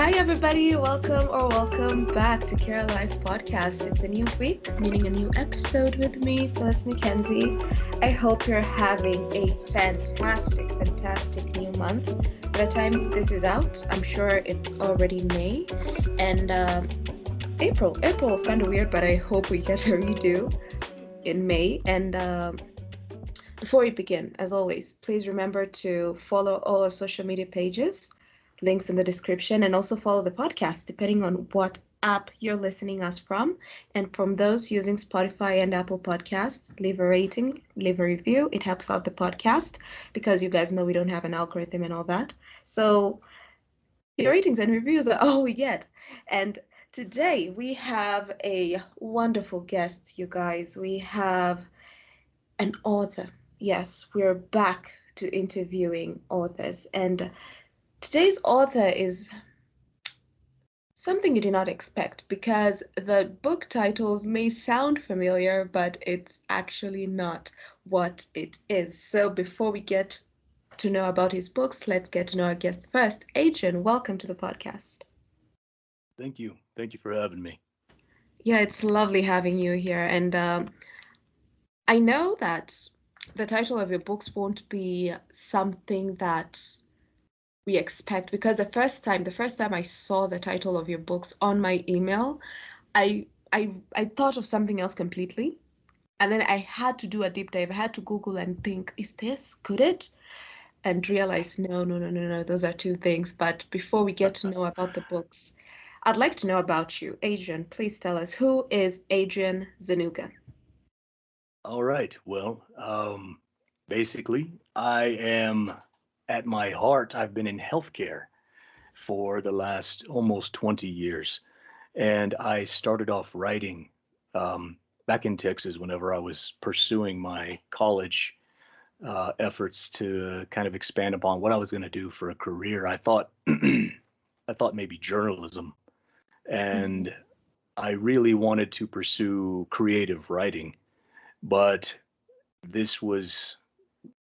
Hi, everybody. Welcome back to Care Life Podcast. It's a new week, meaning a new episode with me, PHYLLIS MACKENZIE. I hope you're having a fantastic new month. By the time this is out, I'm sure it's already May and April. April was kind of weird, but I hope we get a redo in May. And before we begin, as always, please remember to follow all our social media pages, links in the description, and also follow the podcast depending on what app you're listening us from. And from those using Spotify and Apple Podcasts, leave a rating, leave a review. It helps out the podcast because you guys know we don't have an algorithm and all that. So your ratings and reviews are all we get. And today we have a wonderful guest, you guys. We have an author. Yes, we're back to interviewing authors. And today's author is something you do not expect because the book titles may sound familiar, but it's actually not what it is. So before we get to know about his books, let's get to know our guest first. Adrian, welcome to the podcast. Thank you. Thank you for having me. Yeah, it's lovely having you here. And I know that the title of your books won't be something that we expect because the first time I saw the title of your books on my email, I thought of something else completely. And then I had to do a deep dive. I had to Google and think, could it? And realize, no, those are two things. But before we get to know about the books, I'd like to know about you. Adrian, please tell us, who is Adrian Zuniga? All right. Well, basically, I am at my heart, I've been in healthcare for the last almost 20 years. And I started off writing back in Texas whenever I was pursuing my college efforts to kind of expand upon what I was going to do for a career. I thought I thought maybe journalism, Mhm. and I really wanted to pursue creative writing, but this was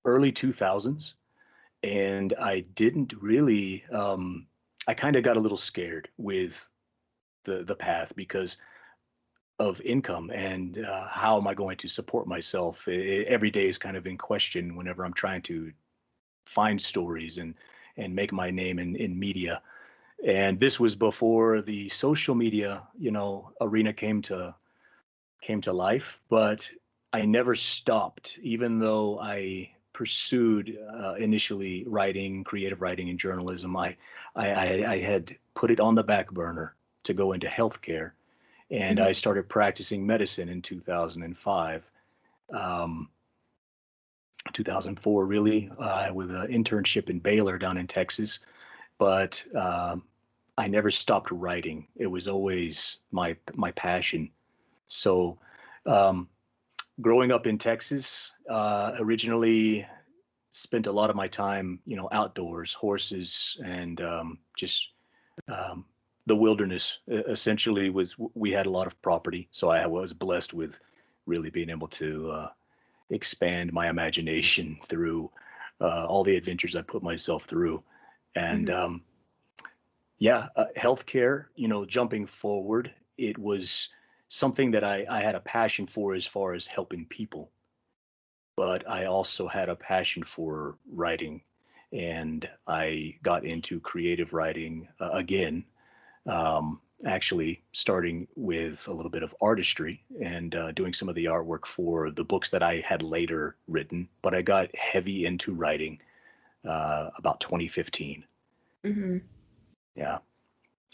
early 2000s, and I didn't really. I kind of got a little scared with the path because of income and how am I going to support myself? Every day is kind of in question whenever I'm trying to find stories and make my name in media. And this was before the social media, arena came to life, but I never stopped, even though I pursued initially writing, creative writing, and journalism. I had put it on the back burner to go into healthcare, and I Mhm. started practicing medicine in 2005, 2004, really, with an internship in Baylor down in Texas. But I never stopped writing. It was always my passion. So um, growing up in Texas, originally spent a lot of my time, outdoors, horses, and just um, the wilderness. Essentially, was we had a lot of property, so I was blessed with really being able to expand my imagination through all the adventures I put myself through, and Mhm. yeah, healthcare. Jumping forward, it was something that I had a passion for as far as helping people, but I also had a passion for writing, and I got into creative writing again. Actually, starting with a little bit of artistry and doing some of the artwork for the books that I had later written. But I got heavy into writing about 2015. Mhm. Yeah,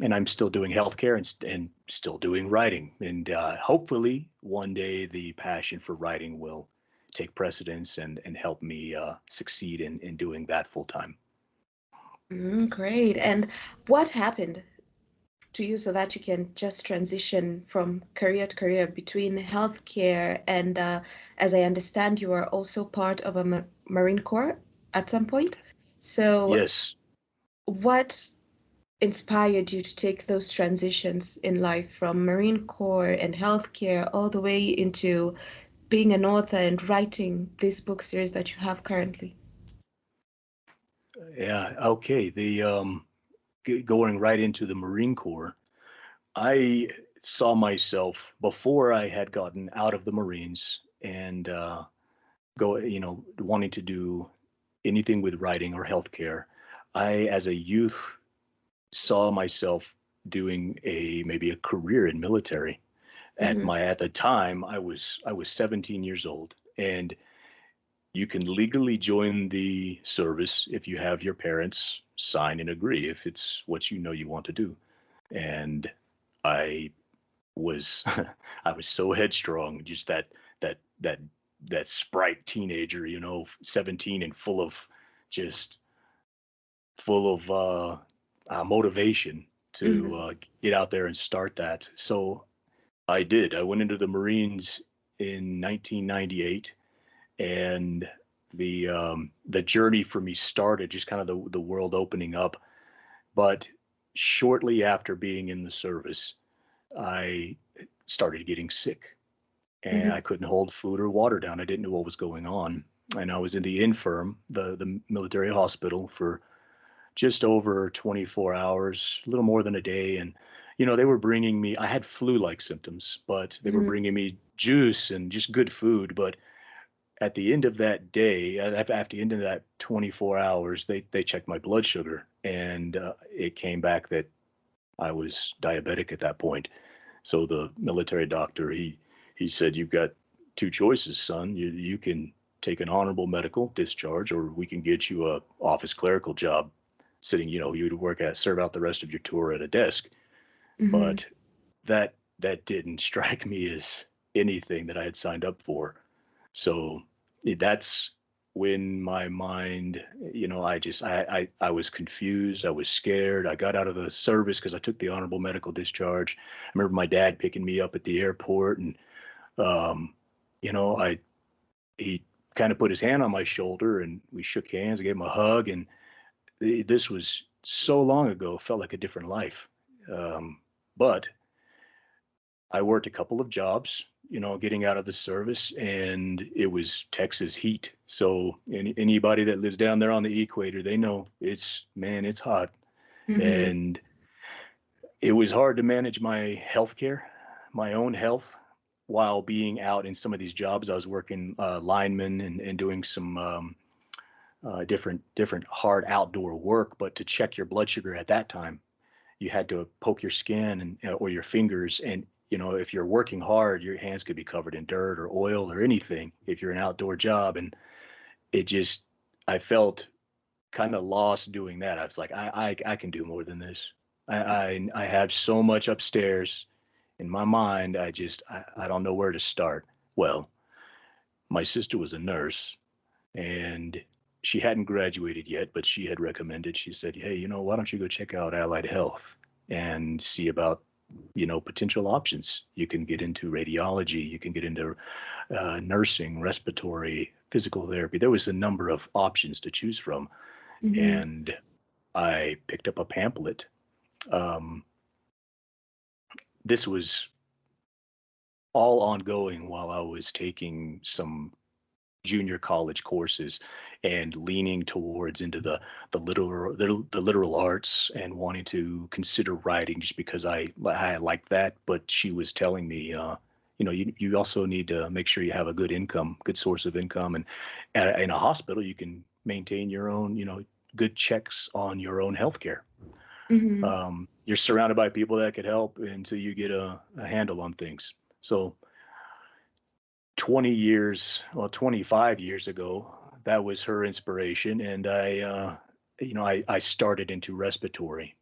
and I'm still doing healthcare and still doing writing. And hopefully, one day the passion for writing will take precedence and help me succeed in doing that full time. Great. And what happened to you so that you can just transition from career to career between healthcare and, as I understand, you are also part of a Marine Corps at some point. So, Yes. what inspired you to take those transitions in life from Marine Corps and healthcare all the way into being an author and writing this book series that you have currently? Yeah. Okay. The going right into the Marine Corps, I saw myself before I had gotten out of the Marines and wanting to do anything with writing or healthcare. I, as a youth, saw myself doing maybe a career in military. Mm-hmm. At the time, I was 17 years old, and you can legally join the service if you have your parents sign and agree if it's what you know you want to do. And I was I was so headstrong, just that that that sprite teenager, 17 and just full of motivation to Mm-hmm. get out there and start that. So I did. I went into the Marines in 1998, and the journey for me started just kind of the world opening up. But shortly after being in the service, I started getting sick, and I Mm-hmm. couldn't hold food or water down. I didn't know what was going on. And I was in the infirm, the military hospital, for just over 24 hours, a little more than a day. And, they were bringing me, I had flu-like symptoms, but they were Mm-hmm. bringing me juice and just good food. But at the end of that day, after the end of that 24 hours, they checked my blood sugar, and it came back that I was diabetic at that point. So the military doctor, he said, "You've got two choices, son. You can take an honorable medical discharge, or we can get you a office clerical job, sitting, you'd serve out the rest of your tour at a desk." Mm-hmm. But that didn't strike me as anything that I had signed up for. So that's when my mind, I was confused. I was scared. I got out of the service because I took the honorable medical discharge. I remember my dad picking me up at the airport, and um, I he kind of put his hand on my shoulder, and we shook hands. I gave him a hug, and this was so long ago. It felt like a different life. But I worked a couple of jobs, getting out of the service, and it was Texas heat. So anybody that lives down there on the equator, they know it's hot. Mm-hmm. And it was hard to manage my health care, my own health, while being out in some of these jobs. I was working lineman and doing some different hard outdoor work. But to check your blood sugar at that time, you had to poke your skin and or your fingers, and if you're working hard, your hands could be covered in dirt or oil or anything if you're an outdoor job. And it just, I felt kind of lost doing that. I was like, I can do more than this. I have so much upstairs in my mind. I don't know where to start. Well, my sister was a nurse, and she hadn't graduated yet, but she had recommended, she said, "Hey, why don't you go check out Allied Health and see about, potential options? You can get into radiology, you can get into nursing, respiratory, physical therapy." There was a number of options to choose from. Mm-hmm. And I picked up a pamphlet. Um, this was all ongoing while I was taking some junior college courses and leaning towards into the literal arts and wanting to consider writing just because I liked that. But she was telling me, you also need to make sure you have a good source of income, and in a hospital you can maintain your own, good checks on your own healthcare. Mm-hmm. You're surrounded by people that could help until you get a handle on things. So 20 years, well, 25 years ago, that was her inspiration. And I started into respiratory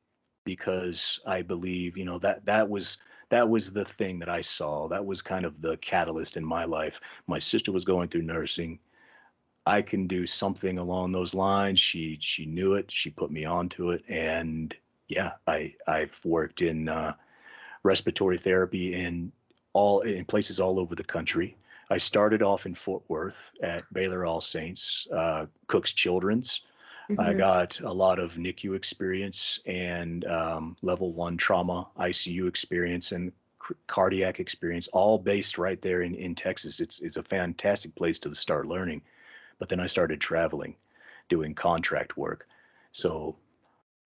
because I believe, that was the thing that I saw. That was kind of the catalyst in my life. My sister was going through nursing. I can do something along those lines. She knew it. She put me onto it. And yeah, I've worked in respiratory therapy in places all over the country. I started off in Fort Worth at Baylor All Saints, Cook's Children's. I Mm-hmm. got a lot of NICU experience and level one trauma ICU experience and cardiac experience, all based right there in Texas. It's a fantastic place to start learning. But then I started traveling, doing contract work. So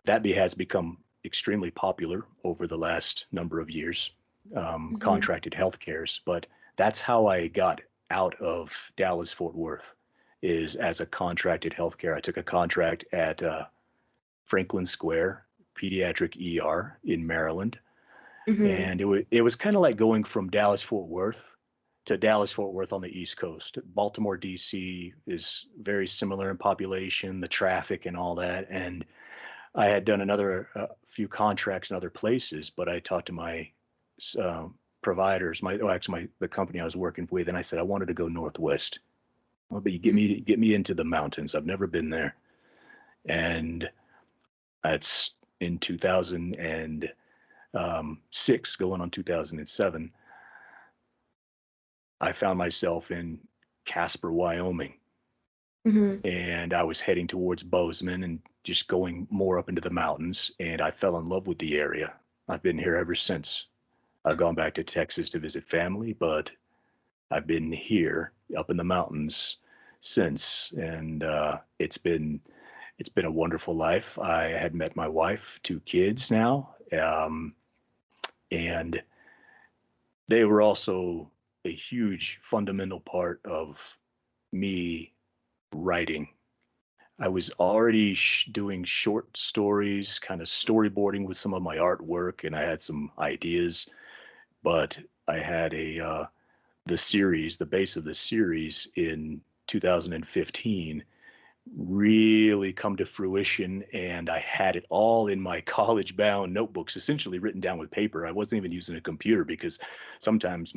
that has become extremely popular over the last number of years, Mm-hmm. contracted healthcares. But that's how I got out of Dallas Fort Worth, is as a contracted healthcare. I took a contract at Franklin Square Pediatric ER in Maryland, Mm-hmm. and it was kind of like going from Dallas Fort Worth to Dallas Fort Worth on the East Coast. Baltimore DC is very similar in population, the traffic and all that. And I had done another few contracts in other places, but I talked to my uh, providers, actually the company I was working with, and I said I wanted to go northwest. Well, but you get me into the mountains. I've never been there, and that's in 2006, going on 2007. I found myself in Casper, Wyoming, Mm-hmm. and I was heading towards Bozeman and just going more up into the mountains. And I fell in love with the area. I've been here ever since. I've gone back to Texas to visit family, but I've been here up in the mountains since, and it's been a wonderful life. I had met my wife, two kids now, and they were also a huge fundamental part of me writing. I was already doing short stories, kind of storyboarding with some of my artwork, and I had some ideas. But I had the base of the series in 2015 really come to fruition, and I had it all in my college bound notebooks, essentially written down with paper. I wasn't even using a computer because sometimes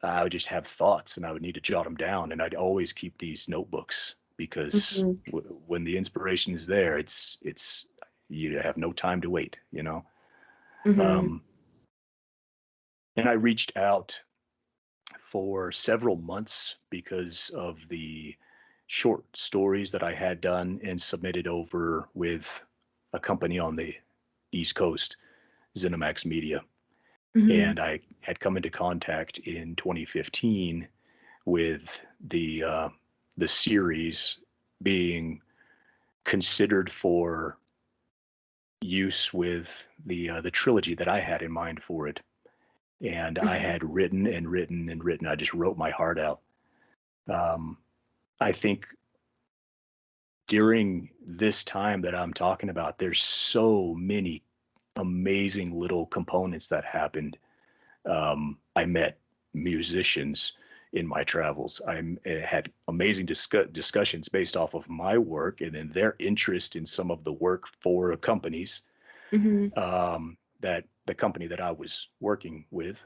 I would just have thoughts and I would need to jot them down, and I'd always keep these notebooks because Mm-hmm. when the inspiration is there, it's you have no time to wait, you know. Mm-hmm. Um, and I reached out for several months because of the short stories that I had done and submitted over with a company on the East Coast, ZeniMax Media. Mm-hmm. And I had come into contact in 2015 with the series being considered for use with the trilogy that I had in mind for it. And I Mm-hmm. had written and written and written. I just wrote my heart out. Um, I think during this time that I'm talking about, there's so many amazing little components that happened. I met musicians in my travels. Had amazing discussions based off of my work and then their interest in some of the work for companies, Mm-hmm. that the company that I was working with,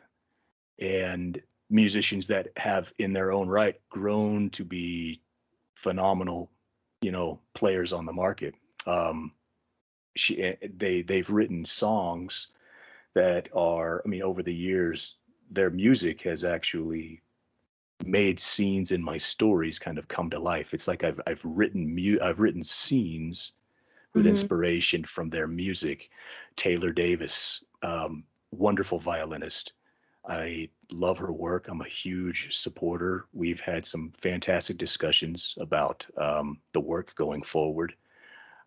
and musicians that have in their own right grown to be phenomenal, players on the market. Um, they've written songs that are, I mean, over the years, their music has actually made scenes in my stories kind of come to life. It's like I've written scenes with Mm-hmm. inspiration from their music. Taylor Davis, wonderful violinist. I love her work. I'm a huge supporter. We've had some fantastic discussions about the work going forward.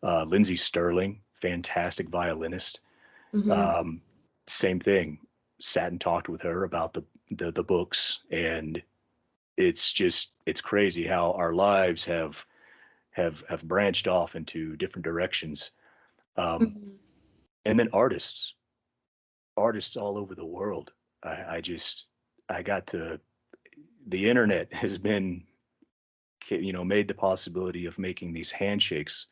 Lindsey Sterling, fantastic violinist. Mm-hmm. Um, Same thing. Sat and talked with her about the books, and it's crazy how our lives have branched off into different directions. Um, Mm-hmm. and then artists all over the world. I got to the internet has been, made the possibility of making these handshakes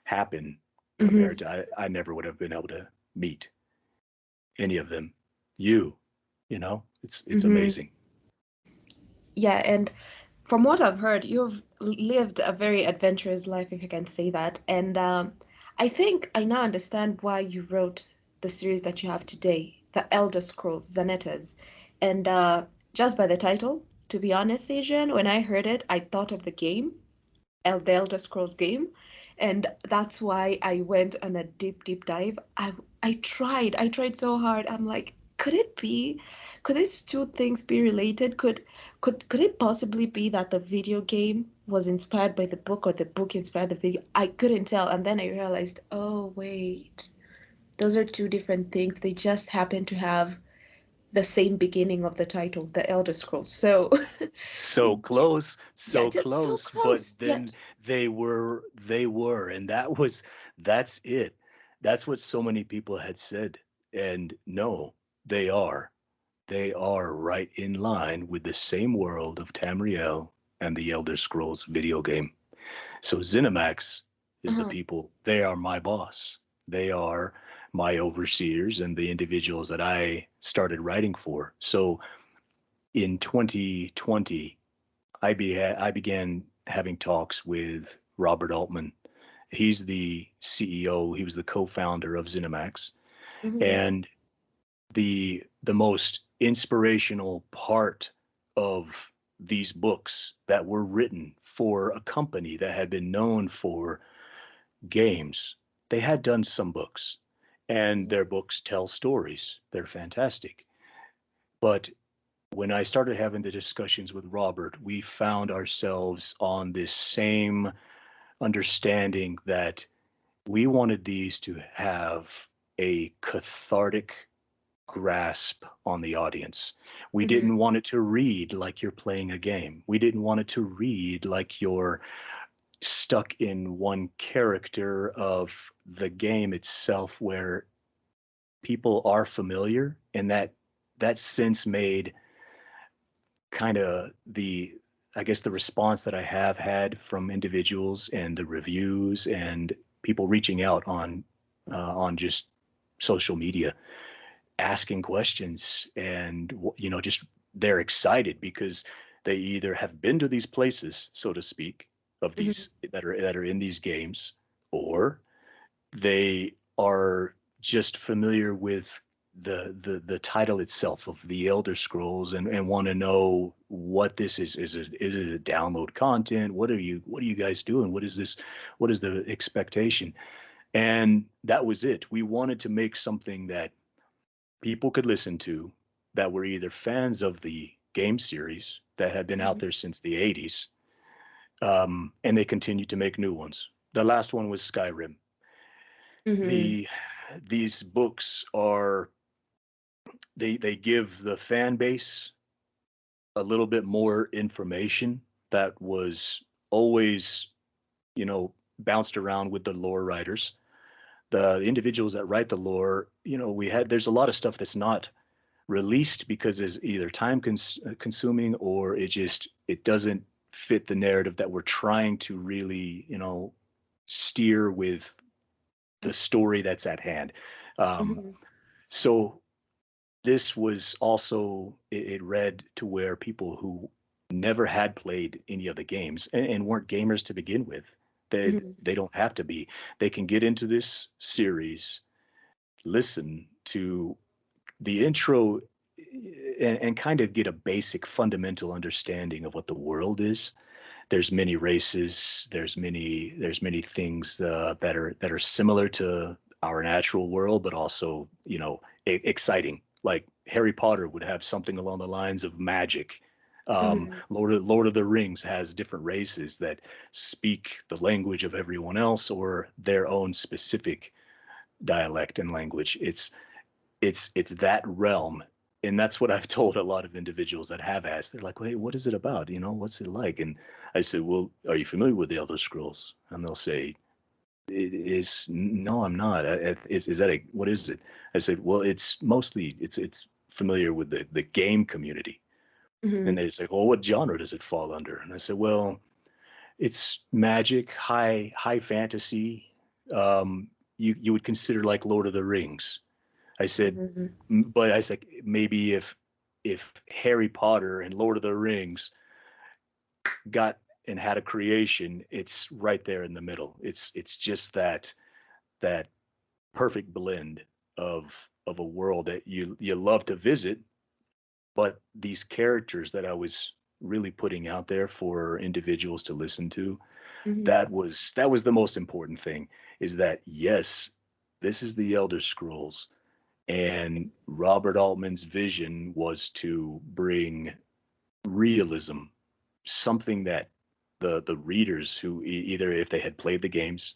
happen compared Mm-hmm. to I never would have been able to meet any of them. You, it's Mm-hmm. amazing. Yeah, and from what I've heard, you've lived a very adventurous life, if you can say that. And I think I now understand why you wrote the series that you have today, The Elder Scrolls, Zanetas. And just by the title, to be honest, Adrian, when I heard it, I thought of the game, the Elder Scrolls game. And that's why I went on a deep, deep dive. I tried so hard. I'm like, could it be? Could these two things be related? Could it possibly be that the video game was inspired by the book or the book inspired the video? I couldn't tell. And then I realized, oh, wait. those are two different things. They just happen to have the same beginning of the title, The Elder Scrolls. So, yeah, so just so close, but close, then yet. they were, and that's it. That's what so many people had said. And no, they are. They are right in line with the same world of Tamriel and the Elder Scrolls video game. So ZeniMax is the Uh-huh. people, they are my boss. They are my overseers and the individuals that I started writing for. So in 2020, I began having talks with Robert Altman. He's the CEO, he was the co-founder of ZeniMax. Mm-hmm. And the most inspirational part of these books that were written for a company that had been known for games. They had done some books, and their books tell stories. They're fantastic. But when I started having the discussions with Robert, we found ourselves on this same understanding that we wanted these to have a cathartic grasp on the audience. We Mm-hmm. didn't want it to read like you're playing a game. We didn't want it to read like you're stuck in one character of the game itself where people are familiar, and that sense made kind of the, I guess, the response that I have had from individuals and the reviews and people reaching out on just social media asking questions, and just they're excited because they either have been to these places, so to speak, of Mm-hmm. these that are in these games, or they are just familiar with the title itself of the Elder Scrolls, and want to know what this is. Is it a download content? What are you guys doing? What is this? What is the expectation? And that was it. We wanted to make something that people could listen to, that were either fans of the game series that had been out Mm-hmm. there since the 80s, and they continued to make new ones. The last one was Skyrim. Mm-hmm. The These books are, they give the fan base a little bit more information that was always, bounced around with the lore writers. The individuals that write the lore, there's a lot of stuff that's not released because it's either time consuming, or it doesn't fit the narrative that we're trying to really, steer with the story that's at hand. Um, Mm-hmm. so this was also, it read to where people who never had played any of the games, and weren't gamers to begin with, Mm-hmm. they don't have to be. They can get into this series, listen to the intro, and kind of get a basic fundamental understanding of what the world is. There's many races, there's many things that are similar to our natural world, but also, exciting. Like Harry Potter would have something along the lines of magic. Mm-hmm. Lord of the Rings has different races that speak the language of everyone else, or their own specific dialect and language. It's that realm. And that's what I've told a lot of individuals that have asked. They're like, "Hey, what is it about? What's it like?" And I said, "Well, are you familiar with the Elder Scrolls?" And they'll say, "It is, no, I'm not. Is that what is it?" I said, "Well, it's familiar with the game community." And Mm-hmm. they say, "Well, what genre does it fall under?" And I said, "Well, it's magic, high fantasy. You would consider like Lord of the Rings." I said, Mm-hmm. but I said, maybe if Harry Potter and Lord of the Rings got and had a creation, it's right there in the middle. It's just that perfect blend of a world that you love to visit, but these characters that I was really putting out there for individuals to listen to, Mm-hmm. that was the most important thing, is that yes, this is the Elder Scrolls. And Robert Altman's vision was to bring realism, something that the readers who either if they had played the games,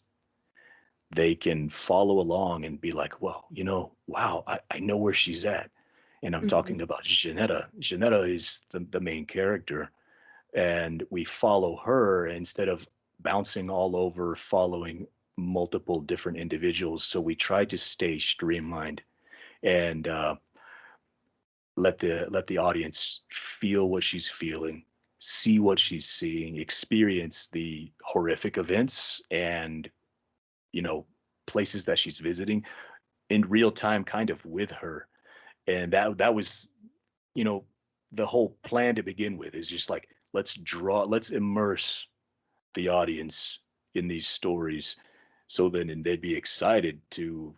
they can follow along and be like, well, wow, I know where she's at. And I'm Mm-hmm. talking about Zaneta. Zaneta is the main character, and we follow her instead of bouncing all over following multiple different individuals. So we try to stay streamlined and let the audience feel what she's feeling, see what she's seeing, experience the horrific events and you know places that she's visiting in real time, kind of with her. And that was you know the whole plan to begin with, is just like, let's immerse the audience in these stories, so then they'd be excited to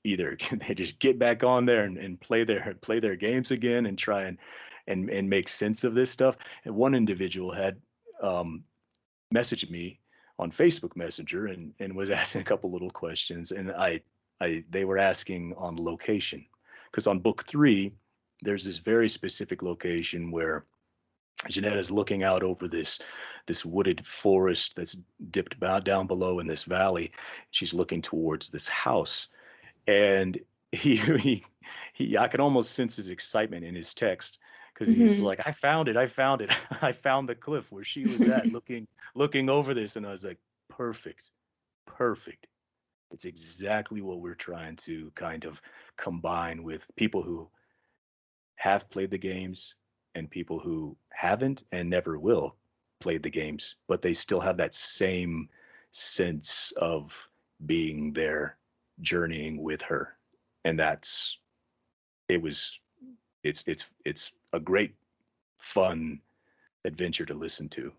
either they just get back on there and play their games again and try and make sense of this stuff. And one individual had um, messaged me on Facebook Messenger and was asking a couple little questions, and I they were asking on location, because on book 3 there's this very specific location where Jeanette is looking out over this wooded forest that's dipped down below in this valley. She's looking towards this house, and he I can almost sense his excitement in his text, because he was Mm-hmm. like, I found it, I found the cliff where she was at, looking over this. And I was like, perfect, perfect. It's exactly what we're trying to kind of combine with people who have played the games and people who haven't and never will play the games, but they still have that same sense of being there, journeying with her. And it was it's a great fun adventure to listen to.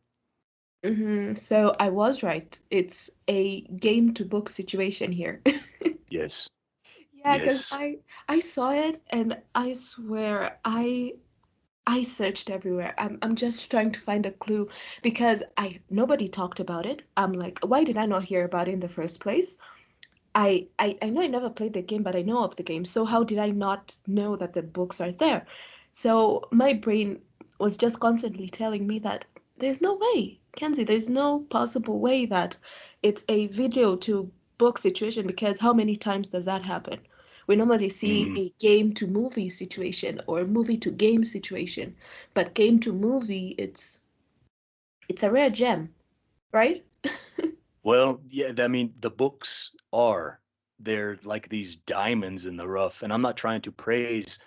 Mm-hmm. So I was right. It's a game to book situation here. Yes. Yeah, because Yes. I saw it and I swear I searched everywhere. I'm just trying to find a clue because I nobody talked about it. I'm like, why did I not hear about it in the first place? I know I never played the game, but I know of the game. So how did I not know that the books are there? So my brain was just constantly telling me that there's no way, Kenzie, there's no possible way that it's a video to book situation because how many times does that happen? We normally see Hmm. a game to movie situation or movie to game situation, but game to movie, it's a rare gem, right? Well, yeah, I mean, the books they're like these diamonds in the rough. And I'm not trying to praise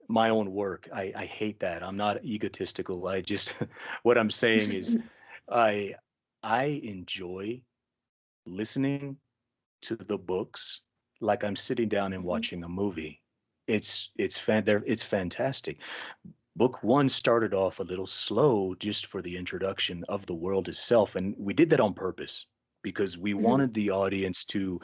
my own work. I hate that. I'm not egotistical. I just, what I'm saying is, I I enjoy listening to the books like I'm sitting down and Mhm, watching a movie. It's fantastic. Book 1 started off a little slow just for the introduction of the world itself, and we did that on purpose because we mhm, wanted the audience to.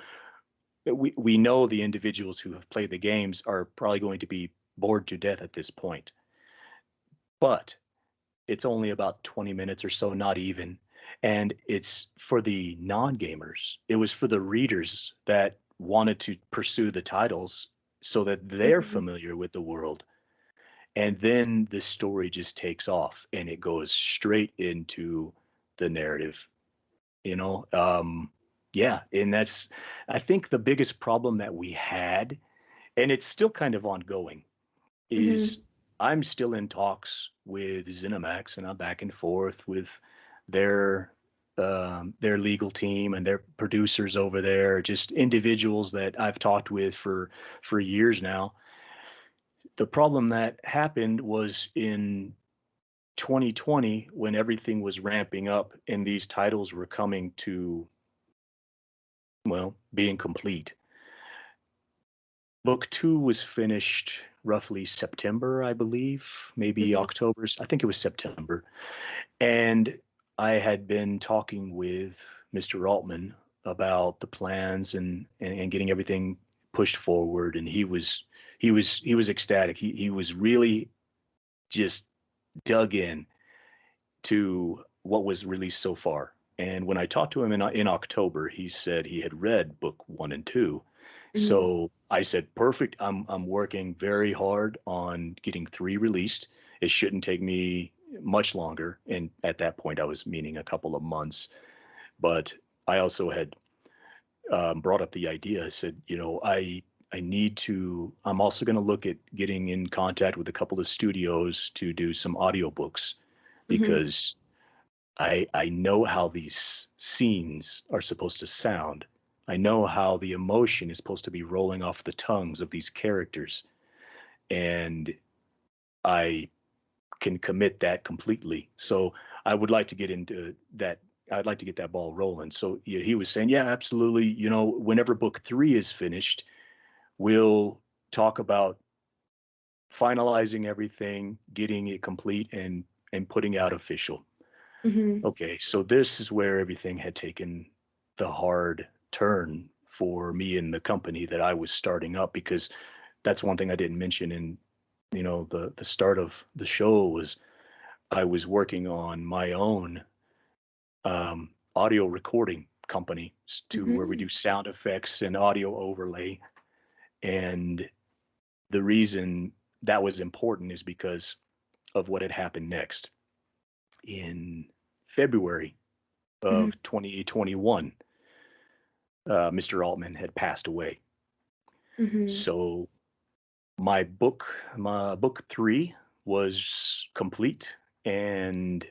We know the individuals who have played the games are probably going to be bored to death at this point, but it's only about 20 minutes or so, not even. And it's for the non-gamers. It was for the readers that wanted to pursue the titles so that they're mhm, familiar with the world. And then the story just takes off and it goes straight into the narrative, you know? Yeah. And I think the biggest problem that we had, and it's still kind of ongoing, is mhm, I'm still in talks with ZeniMax, and I'm back and forth with their their legal team and their producers over there, just individuals that I've talked with for years now. The problem that happened was in 2020, when everything was ramping up and these titles were coming to, well, being complete. Book 2 was finished roughly September, I believe, maybe mhm, October. I think it was September. And I had been talking with Mr. Altman about the plans and getting everything pushed forward. And he was ecstatic. He was really just dug in to what was released so far. And when I talked to him in October, he said he had read book 1 and 2. mhm, So I said, perfect. I'm working very hard on getting 3 released. It shouldn't take me much longer. And at that point, I was meaning a couple of months. But I also had brought up the idea. I said, I need to, I'm also going to look at getting in contact with a couple of studios to do some audiobooks Mm-hmm. because I know how these scenes are supposed to sound. I know how the emotion is supposed to be rolling off the tongues of these characters. And I can commit that completely. So I would like to get into that. I'd like to get that ball rolling. So he was saying, yeah, absolutely. Whenever book 3 is finished, we'll talk about finalizing everything, getting it complete, and putting out official. Mm-hmm. Okay, so this is where everything had taken the hard turn for me and the company that I was starting up, because that's one thing I didn't mention in the start of the show was I was working on my own audio recording company to where we Mm-hmm. do sound effects and audio overlay. And the reason that was important is because of what had happened next. In February Mm-hmm. of 2021, Mr. Altman had passed away. Mm-hmm. So my book 3 was complete and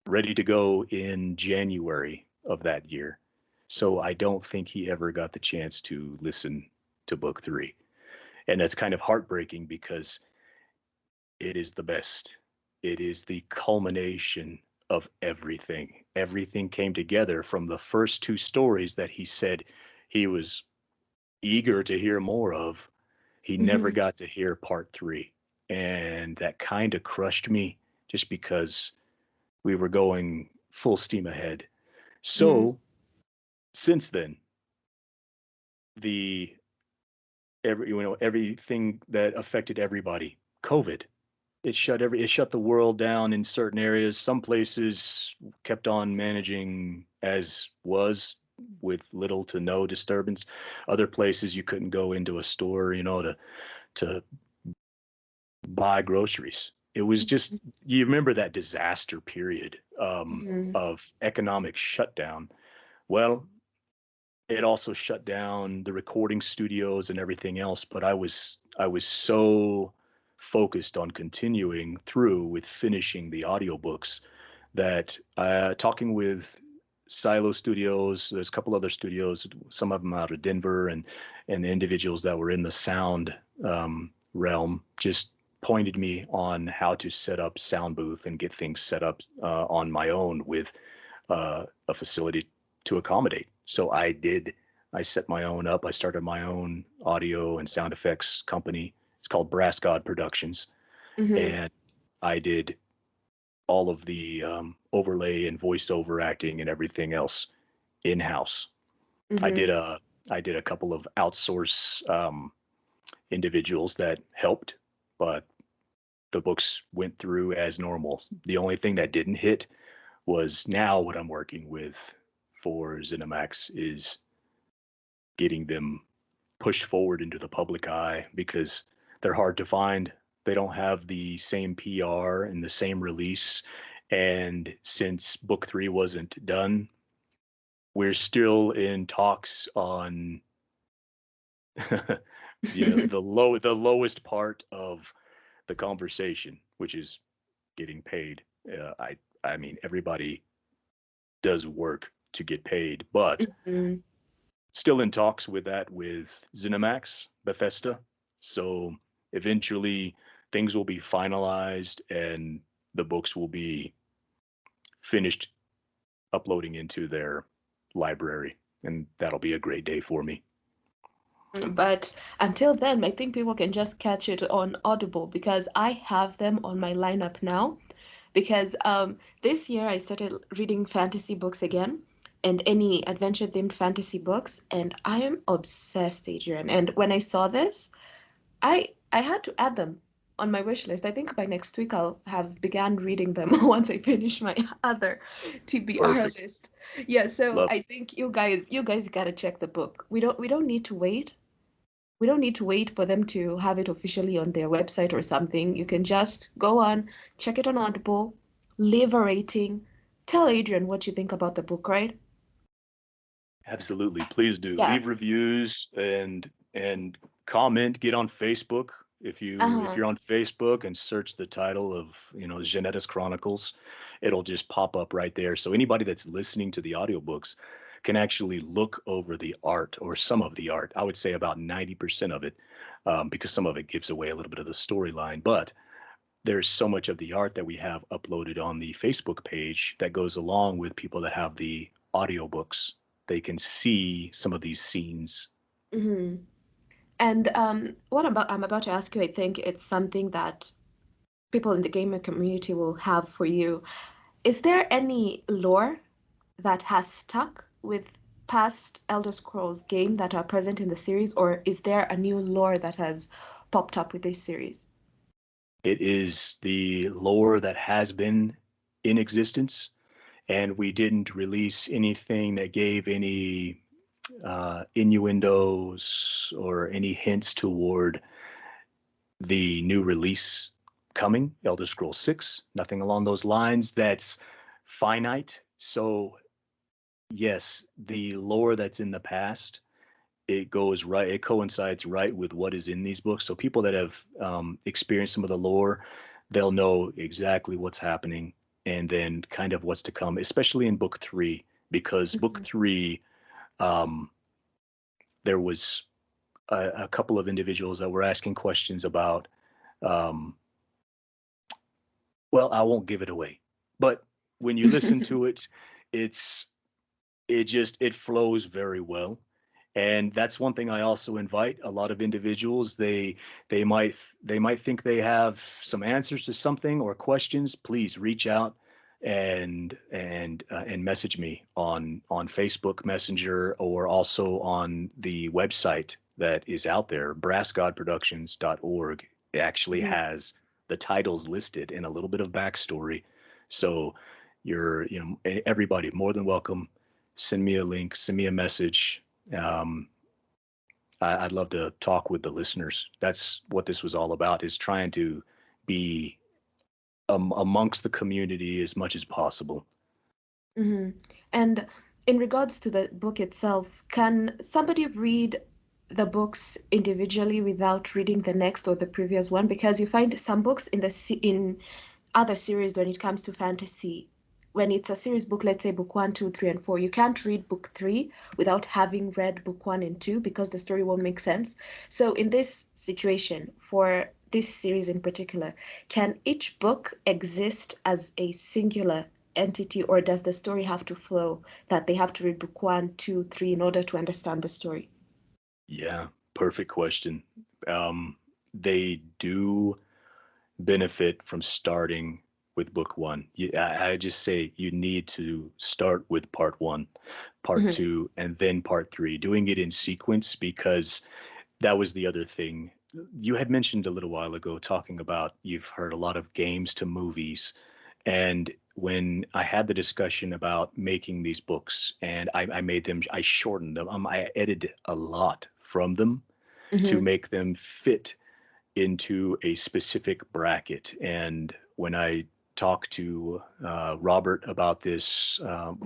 ready to go in January of that year. So I don't think he ever got the chance to listen to book 3. And that's kind of heartbreaking because it is the best. It is the culmination of everything. Everything came together from the first 2 stories that he said he was eager to hear more of. He never Mm-hmm. got to hear part 3. And that kind of crushed me just because we were going full steam ahead. Mm-hmm. So since then, the everything that affected everybody, COVID, it shut the world down in certain areas. Some places kept on managing as was with little to no disturbance. Other places you couldn't go into a store, to buy groceries. It was just, you remember that disaster period Mm-hmm. of economic shutdown. Well, it also shut down the recording studios and everything else, but I was so focused on continuing through with finishing the audiobooks that talking with Silo Studios, there's a couple other studios, some of them out of Denver, and the individuals that were in the sound realm just pointed me on how to set up sound booth and get things set up on my own with a facility to accommodate. So I did. I set my own up. I started my own audio and sound effects company. It's called Brass God Productions, Mm-hmm. and I did all of the overlay and voiceover acting and everything else in house. I did Mm-hmm. a I did a couple of outsource individuals that helped, but the books went through as normal. The only thing that didn't hit was now what I'm working with for ZeniMax is getting them pushed forward into the public eye because they're hard to find. They don't have the same PR and the same release. And since book 3 wasn't done, we're still in talks on the lowest part of the conversation, which is getting paid. I mean everybody does work to get paid, but Mm-hmm. still in talks with that with ZeniMax, Bethesda. So eventually things will be finalized and the books will be finished uploading into their library. And that'll be a great day for me. But until then, I think people can just catch it on Audible because I have them on my lineup now. Because this year I started reading fantasy books again and any adventure themed fantasy books, and I am obsessed, Adrian. And when I saw this, I had to add them on my wish list. I think by next week I'll have began reading them once I finish my other TBR Perfect. list. Yeah, so Love I it. think you guys gotta check the book. We don't need to wait. We don't need to wait for them to have it officially on their website or something. You can just go on, check it on Audible, leave a rating, tell Adrian what you think about the book, right? Absolutely. Please do. Yeah. Leave reviews and comment, get on Facebook. If Uh-huh. you're on Facebook and search the title of, Zaneta's Chronicles, it'll just pop up right there. So anybody that's listening to the audiobooks can actually look over the art or some of the art. I would say about 90% of it, because some of it gives away a little bit of the storyline. But there's so much of the art that we have uploaded on the Facebook page that goes along with people that have the audiobooks. They can see some of these scenes. Hmm. And what about I'm about to ask you, I think it's something that people in the gamer community will have for you. Is there any lore that has stuck with past Elder Scrolls game that are present in the series, or is there a new lore that has popped up with this series? It is the lore that has been in existence, and we didn't release anything that gave any innuendos or any hints toward the new release coming, Elder Scrolls 6, nothing along those lines that's finite. So yes, the lore that's in the past, it goes right, it coincides right with what is in these books. So people that have experienced some of the lore, they'll know exactly what's happening and then kind of what's to come, especially in book three, because book Mhm. three, um, there was a couple of individuals that were asking questions about, um, well, I won't give it away, but when you listen to it, it's it flows very well. And that's one thing I also invite a lot of individuals. They might think they have some answers to something or questions. Please reach out and message me on Facebook Messenger, or also on the website that is out there, brassgodproductions.org. It actually Mhm. has the titles listed and a little bit of backstory. So everybody more than welcome. Send me a link, send me a message. Um, I'd love to talk with the listeners. That's what this was all about, is trying to be amongst the community as much as possible. Hmm. And in regards to the book itself, can somebody read the books individually without reading the next or the previous one? Because you find some books in other series when it comes to fantasy, when it's a series book, let's say book one, two, three, and four, you can't read book three without having read book one and two because the story won't make sense. So in this situation, for this series in particular, can each book exist as a singular entity, or does the story have to flow that they have to read book one, two, three in order to understand the story? Yeah, perfect question. They do benefit from starting with book one. I just say you need to start with part one, part Hmm. two, and then part three, doing it in sequence, because that was the other thing. You had mentioned a little while ago, talking about you've heard a lot of games to movies. And when I had the discussion about making these books, and I made them, I shortened them, I edited a lot from them to Hmm. make them fit into a specific bracket. And when I talked to Robert about this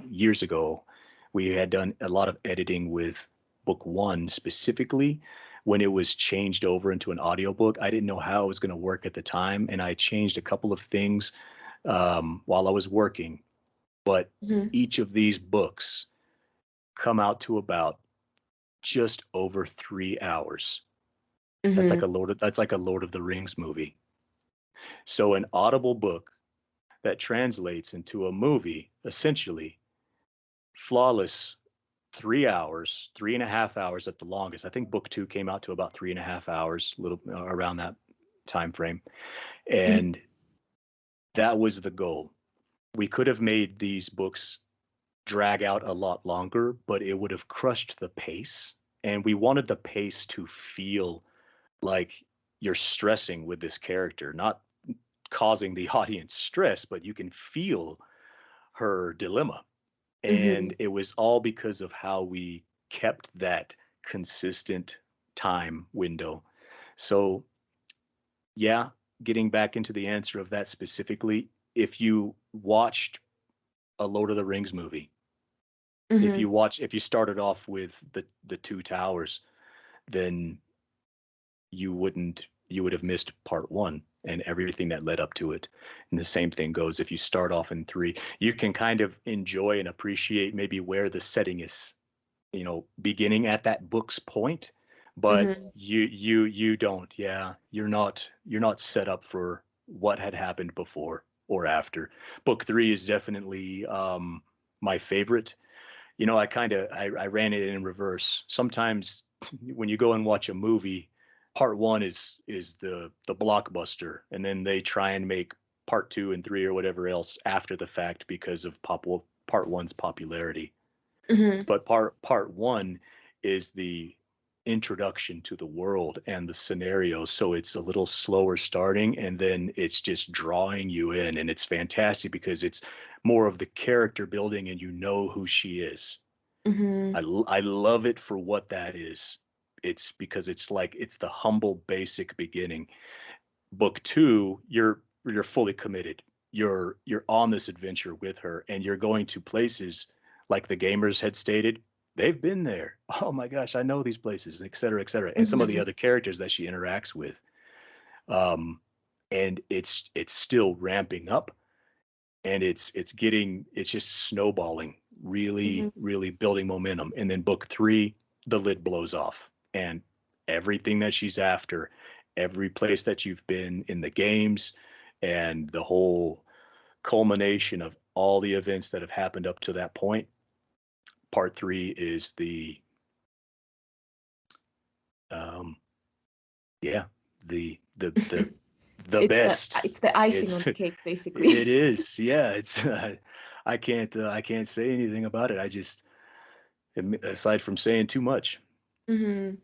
years ago, we had done a lot of editing with book one specifically. When it was changed over into an audiobook, I didn't know how it was going to work at the time. And I changed a couple of things while I was working. But Hmm. each of these books come out to about just over 3 hours. Hmm. That's like a Lord of the Rings movie. So an audible book that translates into a movie, essentially flawless, 3 hours, 3.5 hours at the longest. I think book two came out to about 3.5 hours, little around that time frame. And that was the goal. We could have made these books drag out a lot longer, but it would have crushed the pace. And we wanted the pace to feel like you're stressing with this character, not causing the audience stress, but you can feel her dilemma. And Hmm. it was all because of how we kept that consistent time window. So, yeah, getting back into the answer of that specifically, if you watched a Lord of the Rings movie, Mm-hmm. If you started off with the two towers, then you would have missed part one and everything that led up to it. And the same thing goes if you start off in three. You can kind of enjoy and appreciate maybe where the setting is, beginning at that book's point, but Mm-hmm. you don't. Yeah, you're not set up for what had happened before or after. Book three is definitely my favorite. I ran it in reverse. Sometimes when you go and watch a movie, part one is the blockbuster, and then they try and make part two and three or whatever else after the fact because of part one's popularity. Mm-hmm. But part one is the introduction to the world and the scenario, so it's a little slower starting, and then it's just drawing you in, and it's fantastic because it's more of the character building, and you know who she is. Mm-hmm. I love it for what that is. It's because it's the humble basic beginning. Book two, you're fully committed. You're on this adventure with her, and you're going to places like the gamers had stated. They've been there. Oh my gosh, I know these places, et cetera, et cetera. And some of the Mm-hmm. other characters that she interacts with. Um, and it's still ramping up, and it's just snowballing, Mm-hmm. really, really building momentum. And then book three, the lid blows off, and everything that she's after, every place that you've been in the games, and the whole culmination of all the events that have happened up to that point. Part three is um, yeah, the It's the best. it's the icing on It's the cake, it basically. is, yeah. It's I can't say anything about it. I just aside from saying too much. Mm-hmm.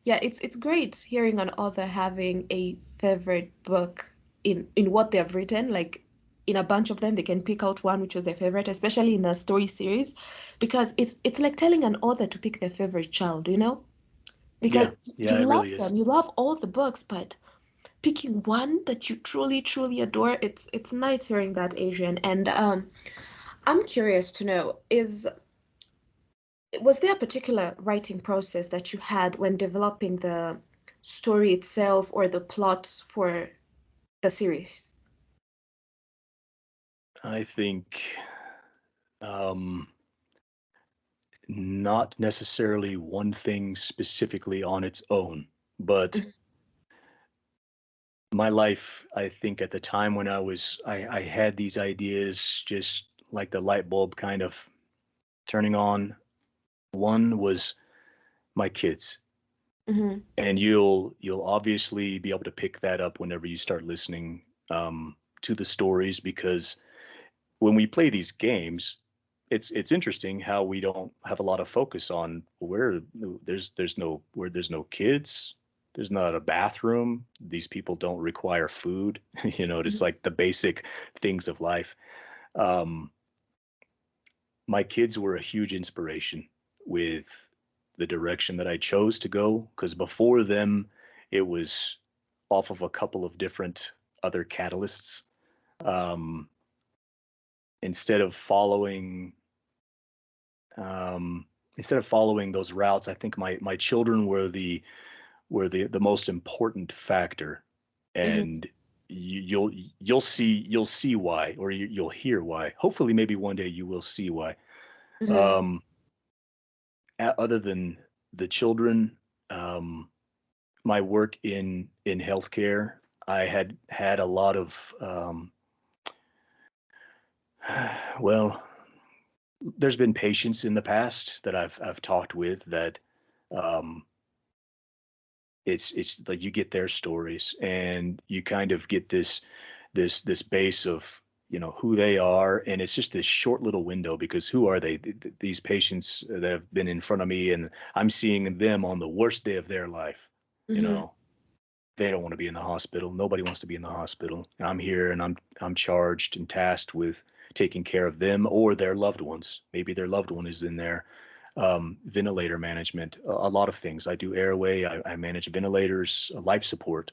Yeah, it's great hearing an author having a favorite book in what they have written. Like in a bunch of them, they can pick out one which was their favorite, especially in a story series, because it's like telling an author to pick their favorite child, you know? Because Yeah, you yeah, it love really is. them, you love all the books, but picking one that you truly, truly adore, it's nice hearing that, Adrian. And I'm curious to know, is was there a particular writing process that you had when developing the story itself or the plots for the series? I think um, not necessarily one thing specifically on its own, but Mhm. my life, I think at the time when I had these ideas, just like the light bulb kind of turning on. One was my kids. Mhm. And you'll obviously be able to pick that up whenever you start listening to the stories, because when we play these games, it's interesting how we don't have a lot of focus on where there's no kids, there's not a bathroom, these people don't require food, it's Mhm. like the basic things of life. Um, my kids were a huge inspiration with the direction that I chose to go, because before them, it was off of a couple of different other catalysts. Um, instead of following instead of following those routes, I think my children were the most important factor, Mhm. and you'll see why, or you'll hear why. Hopefully, maybe one day you will see why. Mhm. Um, Other than the children, um, my work in healthcare, I had a lot of well, there's been patients in the past that I've talked with that um, it's like you get their stories, and you kind of get this base of who they are, and it's just this short little window, because who are they? These patients that have been in front of me, and I'm seeing them on the worst day of their life. you Mhm. know they don't want to be in the hospital. Nobody wants to be in the hospital. And I'm here, and I'm charged and tasked with taking care of them or their loved ones. Maybe their loved one is in there. Ventilator management, a lot of things. I do airway. I manage ventilators, life support,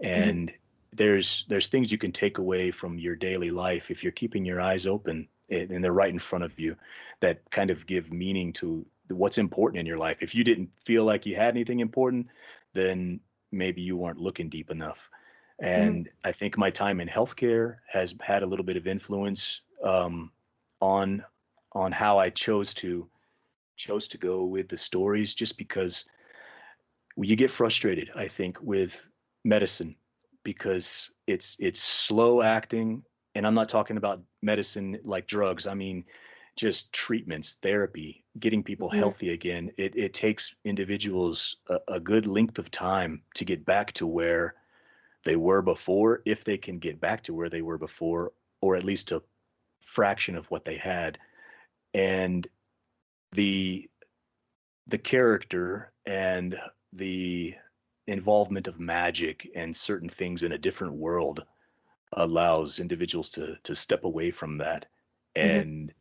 Mhm. and there's things you can take away from your daily life if you're keeping your eyes open and they're right in front of you, that kind of give meaning to what's important in your life. If you didn't feel like you had anything important, then maybe you weren't looking deep enough. Mm-hmm. And I think my time in healthcare has had a little bit of influence on how I chose to go with the stories, just because you get frustrated, I think, with medicine because it's slow acting. And I'm not talking about medicine like drugs. I mean, just treatments, therapy, getting people Mm-hmm. healthy again. It takes individuals a good length of time to get back to where they were before, if they can get back to where they were before, or at least a fraction of what they had. And the the character and the involvement of magic and certain things in a different world allows individuals to step away from that. Mm-hmm. And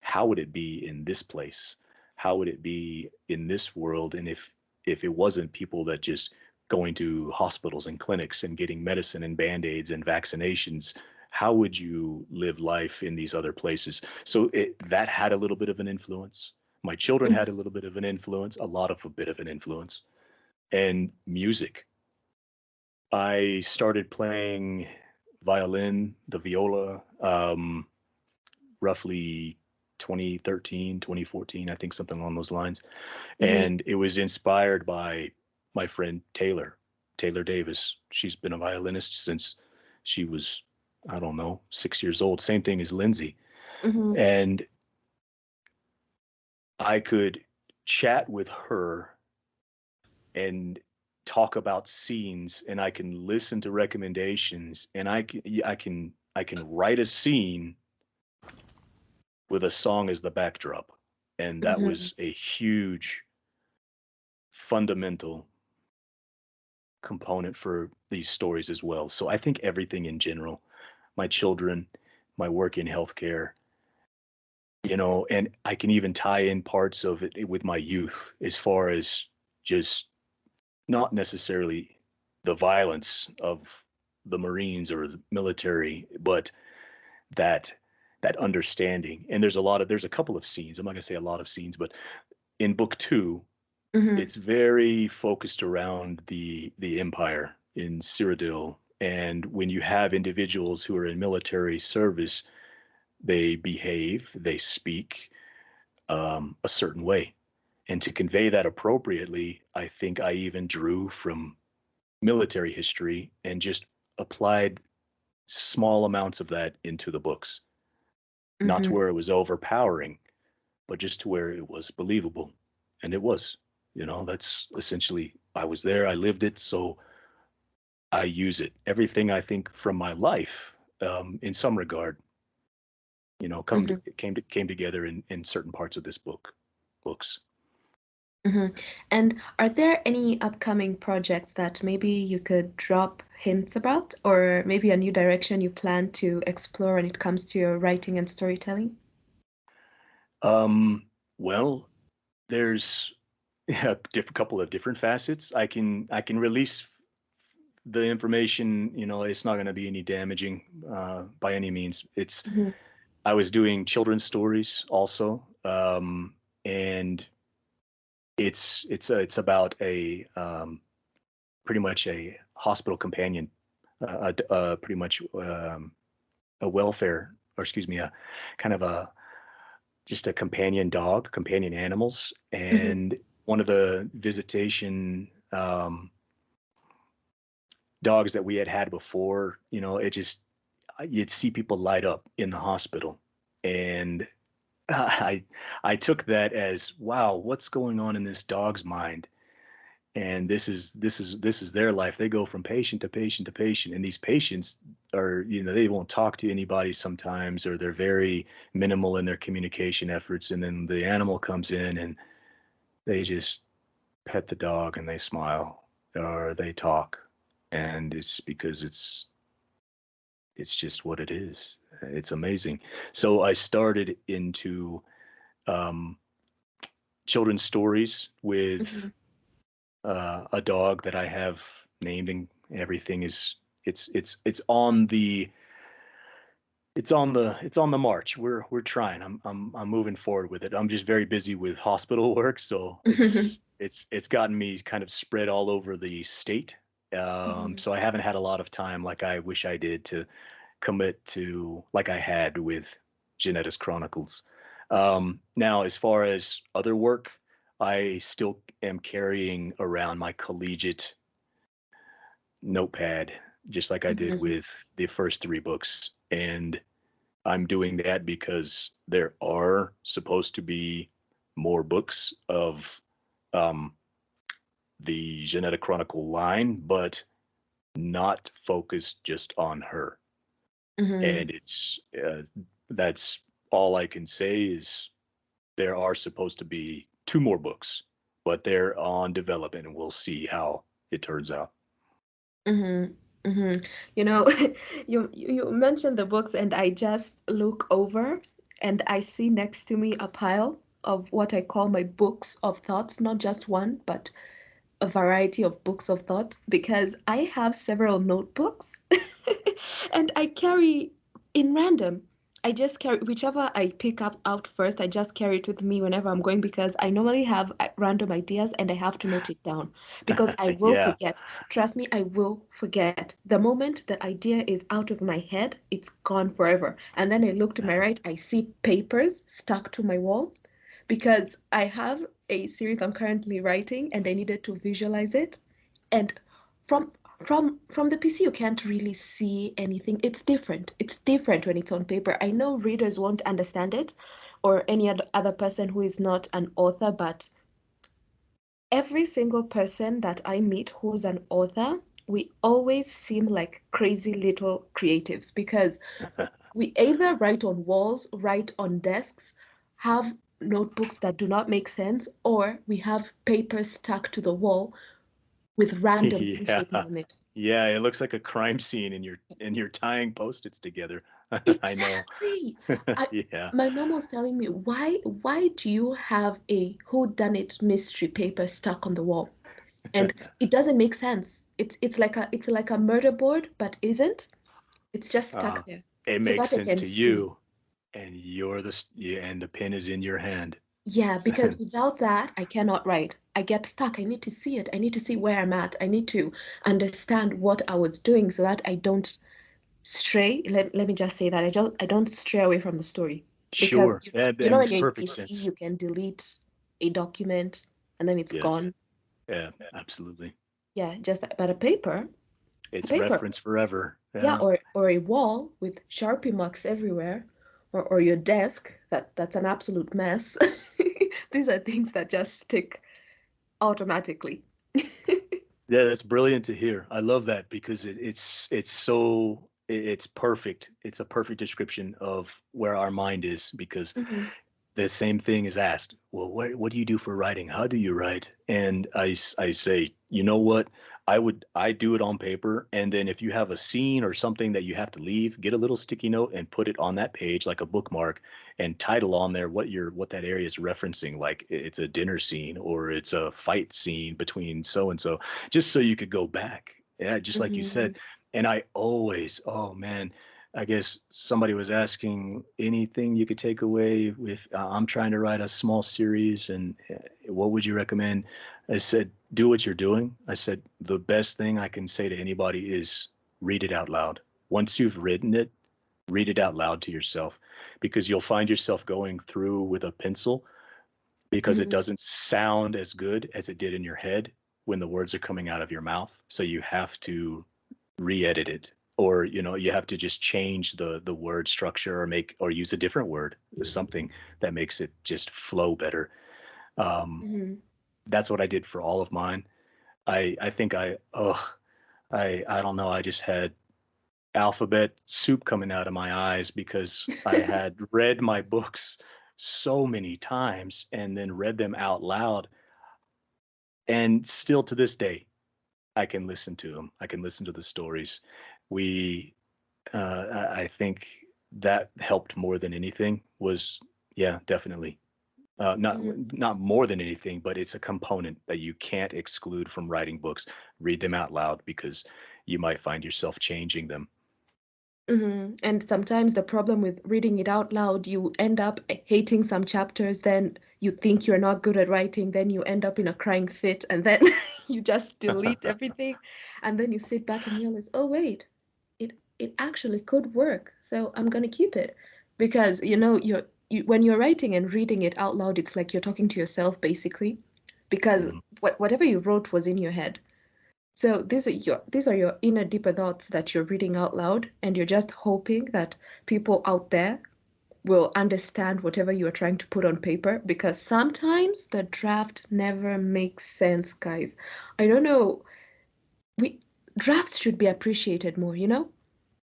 how would it be in this place? How would it be in this world? And if it wasn't people that just going to hospitals and clinics and getting medicine and band-aids and vaccinations, how would you live life in these other places? So that had a little bit of an influence. My children had a little bit of an influence, a bit of an influence. And music. I started playing violin, the viola, roughly 2013, 2014, I think, something along those lines. Mm-hmm. And it was inspired by my friend Taylor Davis. She's been a violinist since she was, I don't know, 6 years old. Same thing as Lindsay. Mm-hmm. And I could chat with her and talk about scenes, and I can listen to recommendations, and I can write a scene with a song as the backdrop. And that Mm-hmm. was a huge fundamental component for these stories as well. So I think everything in general, my children, my work in healthcare, and I can even tie in parts of it with my youth, as far as just not necessarily the violence of the Marines or the military, but that that understanding. And there's a couple of scenes. I'm not gonna say a lot of scenes, but in book two, Mm-hmm. it's very focused around the empire in Cyrodiil. And when you have individuals who are in military service, they behave, they speak a certain way. And to convey that appropriately, I think I even drew from military history and just applied small amounts of that into the books, not to Mm-hmm. where it was overpowering, but just to where it was believable. And it was, that's essentially, I was there, I lived it, so I use it. Everything I think from my life, in some regard, Mm-hmm. came together in certain parts of this books. Mm-hmm. And are there any upcoming projects that maybe you could drop hints about, or maybe a new direction you plan to explore when it comes to your writing and storytelling? Well, there's a couple of different facets. I can release the information. It's not going to be any damaging by any means. It's Mm-hmm. I was doing children's stories also, and it's about a pretty much a hospital companion, pretty much a welfare, or excuse me, a kind of a just a companion dog, companion animals. Mm-hmm. And one of the visitation dogs that we had before, it just, you'd see people light up in the hospital. And I I took that as, wow, what's going on in this dog's mind? And this is their life. They go from patient to patient to patient, and these patients are, they won't talk to anybody sometimes, or they're very minimal in their communication efforts. And then the animal comes in and they just pet the dog and they smile, or they talk. And it's because it's just what it is. It's amazing. So I started into um, children's stories Mm-hmm. with a dog that I have named, and everything is it's on It's on the march. We're trying. I'm moving forward with it. I'm just very busy with hospital work, so it's gotten me kind of spread all over the state. Mhm, So I haven't had a lot of time like I wish I did to commit to like I had with Zaneta's Chronicles. Now, as far as other work, I still am carrying around my collegiate notepad, just like I did mhm, with the first three books. And I'm doing that because there are supposed to be more books of um, the Zaneta Chronicle line, but not focused just on her. mhm, And that's all I can say is there are supposed to be two more books, but they're on development, and we'll see how it turns out. mhm, mhm. You know, you mentioned the books, and I just look over and I see next to me a pile of what I call my books of thoughts, not just one, but a variety of books of thoughts, because I have several notebooks and I carry in random. I just carry whichever I pick up out first, I just carry it with me whenever I'm going because I normally have random ideas and I have to note it down because I will Yeah. forget. Trust me, I will forget. The moment the idea is out of my head, it's gone forever. And then I look to my right, I see papers stuck to my wall because I have a series I'm currently writing and I needed to visualize it. And from from the PC you can't really see anything. It's different. It's different when it's on paper. I know readers won't understand it or any other person who is not an author, but every single person that I meet who's an author, we always seem like crazy little creatives because we either write on walls, write on desks, have notebooks that do not make sense, or we have papers stuck to the wall with random things Yeah. written on it. Yeah, it looks like a crime scene and you're tying post-its together. I know. Exactly. I, Yeah. my mom was telling me, why do you have a whodunit mystery paper stuck on the wall? And it doesn't make sense. It's like a murder board, but isn't. It's just Uh, stuck there it so makes that I sense can to see. you, and yeah, and the pen is in your hand. Yeah, because without that, I cannot write. I get stuck. I need to see it. I need to see where I'm at. I need to understand what I was doing so that I don't stray. Let me just say that I don't stray away from the story. Because Sure. you, Yeah, you that know when makes you're in perfect PC, sense. you can delete a document and then it's Yes. gone. Yeah, absolutely. Yeah, just but a It's paper, reference forever. yeah, Yeah. or a wall with Sharpie marks everywhere, or your desk that's an absolute mess. These are things that just stick automatically. Yeah, that's brilliant to hear. I love that because it's perfect. It's a perfect description of where our mind is because Hmm. the same thing is asked. Well, what do you do for writing? How do you write? And I say, you know what? I do it on paper, and then if you have a scene or something that you have to leave, get a little sticky note and put it on that page like a bookmark, and title on there what that area is referencing. Like it's a dinner scene or it's a fight scene between so and so, just so you could go back. Yeah, just like you Hmm. said. And I always, oh man, I guess somebody was asking anything you could take away with I'm trying to write a small series and what would you recommend? I said, do what you're doing. I said, the best thing I can say to anybody is read it out loud. Once you've written it, read it out loud to yourself because you'll find yourself going through with a pencil because it Hmm. doesn't sound as good as it did in your head when the words are coming out of your mouth. So you have to re-edit it or you have to just change the word structure or make or use a different word or something that makes it just flow better. um Hmm. that's what I did for all of mine. I think I don't know, I just had alphabet soup coming out of my eyes because I had read my books so many times and then read them out loud, and still to this day I can listen to them, I can listen to the stories. We I think that helped more than anything was, yeah, definitely. Not Hmm. not more than anything, but it's a component that you can't exclude from writing books. Read them out loud because you might find yourself changing them. And sometimes the problem with reading it out loud, you end up hating some chapters, then you think you're not good at writing, then you end up in a crying fit, and then you just delete everything, and then you sit back and realize, oh wait, it actually could work, so I'm gonna keep it. Because when you're writing and reading it out loud, it's like you're talking to yourself basically, because Mhm. whatever you wrote was in your head. So these are your inner deeper thoughts that you're reading out loud, and you're just hoping that people out there will understand whatever you are trying to put on paper, because sometimes the draft never makes sense, guys. I don't know. We Drafts should be appreciated more, you know?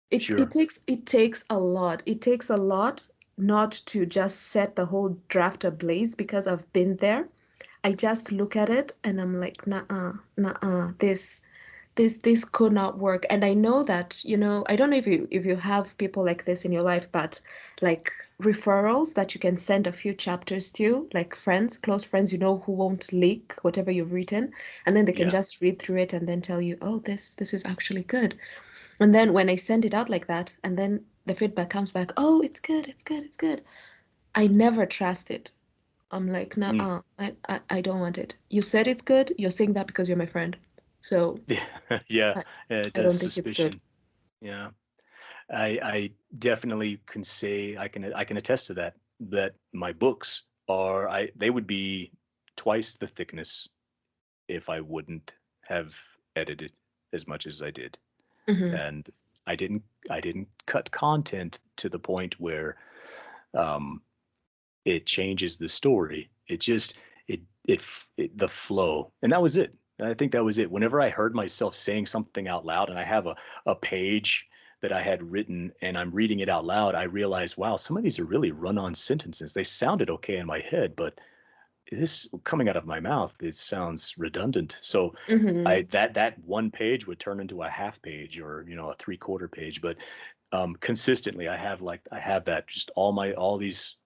It Sure. takes a lot. It takes a lot not to just set the whole draft ablaze, because I've been there. I just look at it and I'm like, nah, nah, this could not work. And I know that, I don't know if you have people like this in your life, but like referrals that you can send a few chapters to, like friends, close friends, who won't leak whatever you've written, and then they can Yeah. just read through it and then tell you, oh, this is actually good. And then when I send it out like that, and then the feedback comes back, oh, it's good, it's good, it's good. I never trust it. I'm like, nah, Mm. I don't want it. You said it's good. You're saying that because you're my friend. So Yeah. Yeah. I, I That's don't think it's good. suspicion. Yeah. I definitely can say I can attest to that. That my books are I they would be twice the thickness if I wouldn't have edited as much as I did. Hmm. And I didn't cut content to the point where um, it changes the story. It just it the flow, and that was it. I think that was it. Whenever I heard myself saying something out loud, and I have a page that I had written, and I'm reading it out loud, I realized, wow, some of these are really run-on sentences. They sounded okay in my head, but this coming out of my mouth, it sounds redundant. So I Hmm. that one page would turn into a half page or a three-quarter page. But consistently, I have that just all these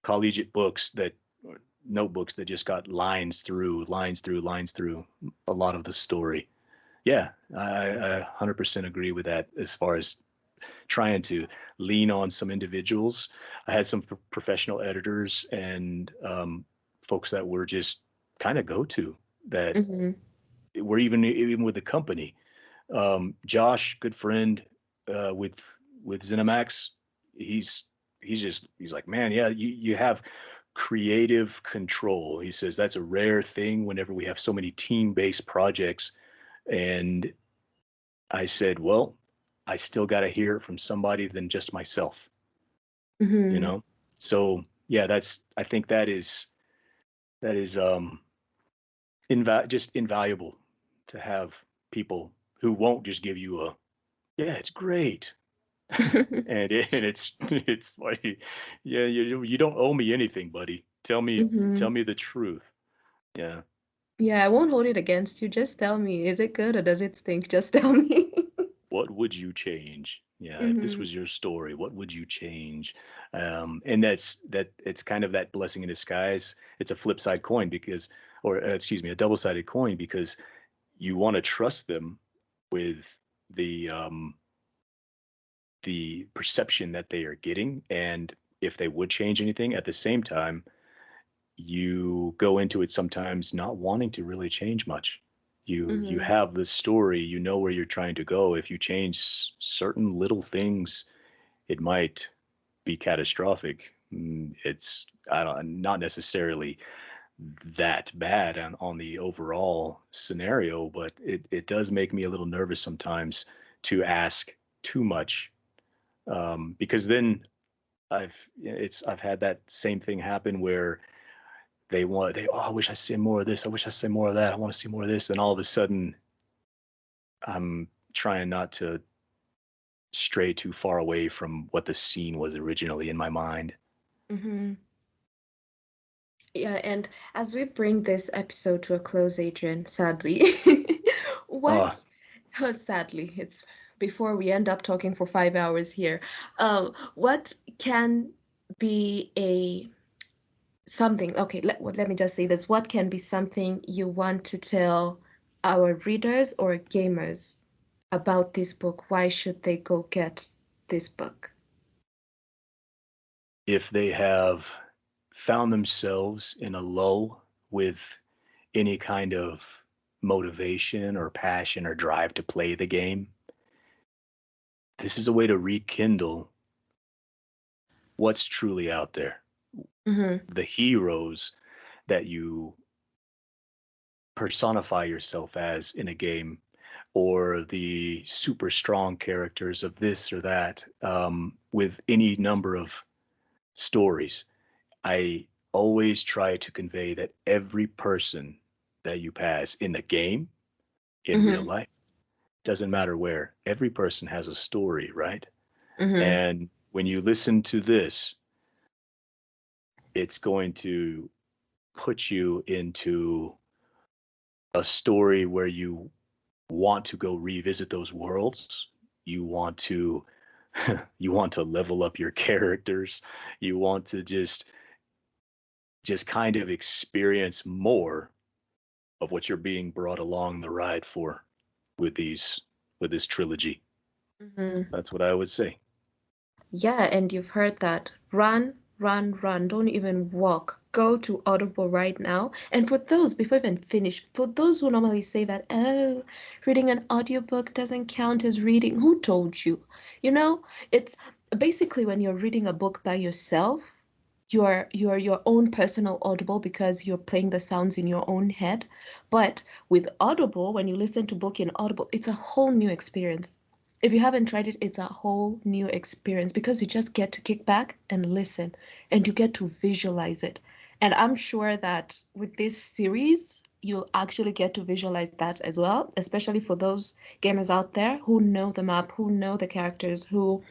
collegiate books that notebooks that just got lines through, lines through, lines through a lot of the story. Yeah, I 100% agree with that as far as trying to lean on some individuals. I had some professional editors and folks that were just kind of go to that Hmm. were even with the company. Josh, good friend with ZeniMax, he's he's like, man, yeah, you have creative control. He says that's a rare thing whenever we have so many team-based projects. And I said, well, I still got to hear it from somebody than just myself, you Hmm. know? So yeah, I think that is just invaluable to have people who won't just give you a, yeah, it's great. And it's like, yeah, you don't owe me anything, buddy. Tell Hmm. me the truth. Yeah. Yeah, I won't hold it against you. Just tell me, is it good or does it stink? Just tell me. What would you change? Yeah, if this Hmm. was your story, what would you change? And that it's kind of that blessing in disguise. It's a flip side coin because, or excuse me, a double sided coin because you want to trust them with the the perception that they are getting, and if they would change anything. At the same time, you go into it sometimes not wanting to really change much. You Hmm. have the story, you know where you're trying to go. If you change certain little things, it might be catastrophic. It's I don't not necessarily that bad on the overall scenario, but it does make me a little nervous sometimes to ask too much, because then I've had that same thing happen where oh, I wish I see more of this, I wish I see more of that, I want to see more of this, and all of a sudden I'm trying not to stray too far away from what the scene was originally in my mind. Hmm. Yeah, and as we bring this episode to a close, Adrian, sadly, Oh, what, oh, sadly, it's before we end up talking for 5 hours here. What can be a something, okay, let me just say this. What can be something you want to tell our readers or gamers about this book, why should they go get this book? If they have found themselves in a lull with any kind of motivation or passion or drive to play the game, this is a way to rekindle what's truly out there. Mm-hmm. The heroes that you personify yourself as in a game, or the super strong characters of this or that, with any number of stories. I always try to convey that every person that you pass in the game, in real Mm-hmm. life, doesn't matter where, every person has a story, right? Mm-hmm. And when you listen to this, it's going to put you into a story where you want to go revisit those worlds. You want to you want to level up your characters. You want to just kind of experience more of what you're being brought along the ride for with these with this trilogy. Mm-hmm. That's what I would say. Yeah, and you've heard that. Run, run, run. Don't even walk. Go to Audible right now. And for those, before I even finish, for those who normally say that, oh, reading an audiobook doesn't count as reading, who told you? You know, it's basically when you're reading a book by yourself, you're your own personal Audible because you're playing the sounds in your own head. But with Audible, when you listen to book in Audible, it's a whole new experience. If you haven't tried it, it's a whole new experience because you just get to kick back and listen and you get to visualize it. And I'm sure that with this series, you'll actually get to visualize that as well, especially for those gamers out there who know the map, who know the characters, who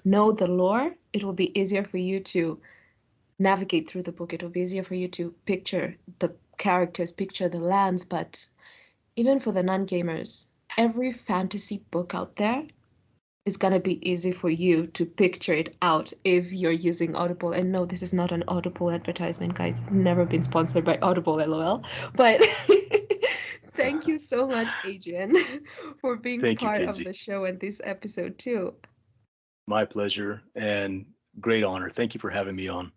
know the lore. It will be easier for you to navigate through the book. It will be easier for you to picture the characters, picture the lands. But even for the non-gamers, every fantasy book out there is going to be easy for you to picture it out if you're using Audible. And no, this is not an Audible advertisement, guys. I've never been sponsored by Audible, lol. But thank you so much, Adrian, for being Thank you, part of Kenzie. the show and this episode too. My pleasure and great honor. Thank you for having me on.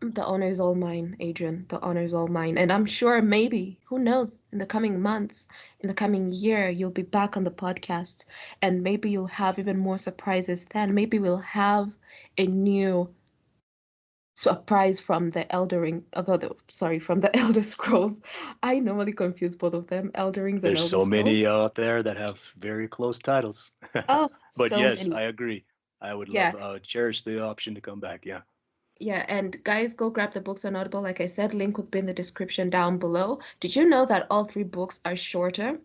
The honor is all mine, Adrian. The honor is all mine. And I'm sure maybe, who knows, in the coming months, in the coming year, you'll be back on the podcast and maybe you'll have even more surprises then. Maybe we'll have a new surprise from the Elder Ring, sorry, from the Elder Scrolls. I normally confuse both of them, Elder Rings and There's Elder so Scrolls. many out there that have very close titles. Oh, But so yes, many. I agree. I would Yeah, love cherish the option to come back. Yeah. yeah, and guys, go grab the books on Audible. Like I said, link would be in the description down below. Did you know that all three books are shorter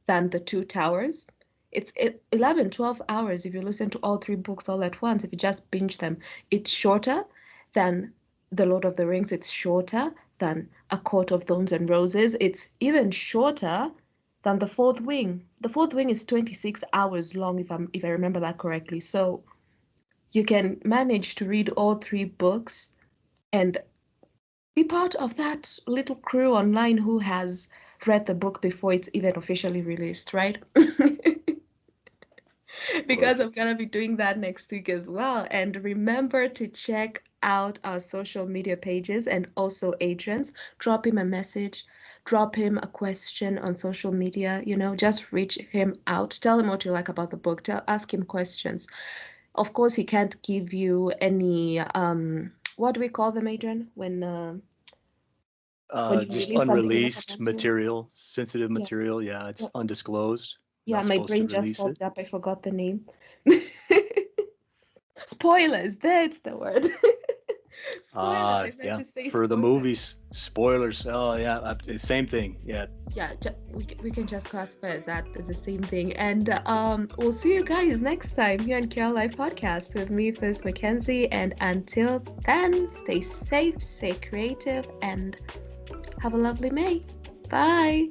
than the Two Towers? It's 11, 12 hours if you listen to all three books all at once, if you just binge them. It's shorter than The Lord of the Rings. It's shorter than A Court of Thorns and Roses. It's even shorter than The Fourth Wing. The Fourth Wing is 26 hours long, if I remember that correctly. So you can manage to read all three books and be part of that little crew online who has read the book before it's even officially released, right? Because I'm Perfect. gonna be doing that next week as well. And remember to check out our social media pages and also Adrian's. Drop him a message, drop him a question on social media, just reach him out. Tell him what you like about the book. Ask him questions. Of course, he can't give you any what do we call them, Adrian? When you Just release something you're not unreleased supposed to. material, sensitive Yeah. material. Yeah, it's Yeah, undisclosed. yeah, Not my supposed to brain just release it. fogged up. I forgot the name. Spoilers, that's the word. Spoilers. I meant Yeah, to say for the spoilers. movies, spoilers. Oh, yeah, same thing. Yeah, Yeah, we can just classify as that as the same thing. And we'll see you guys next time here on Care Life Podcast with me, Fizz Mackenzie. And until then, stay safe, stay creative, and have a lovely May. Bye.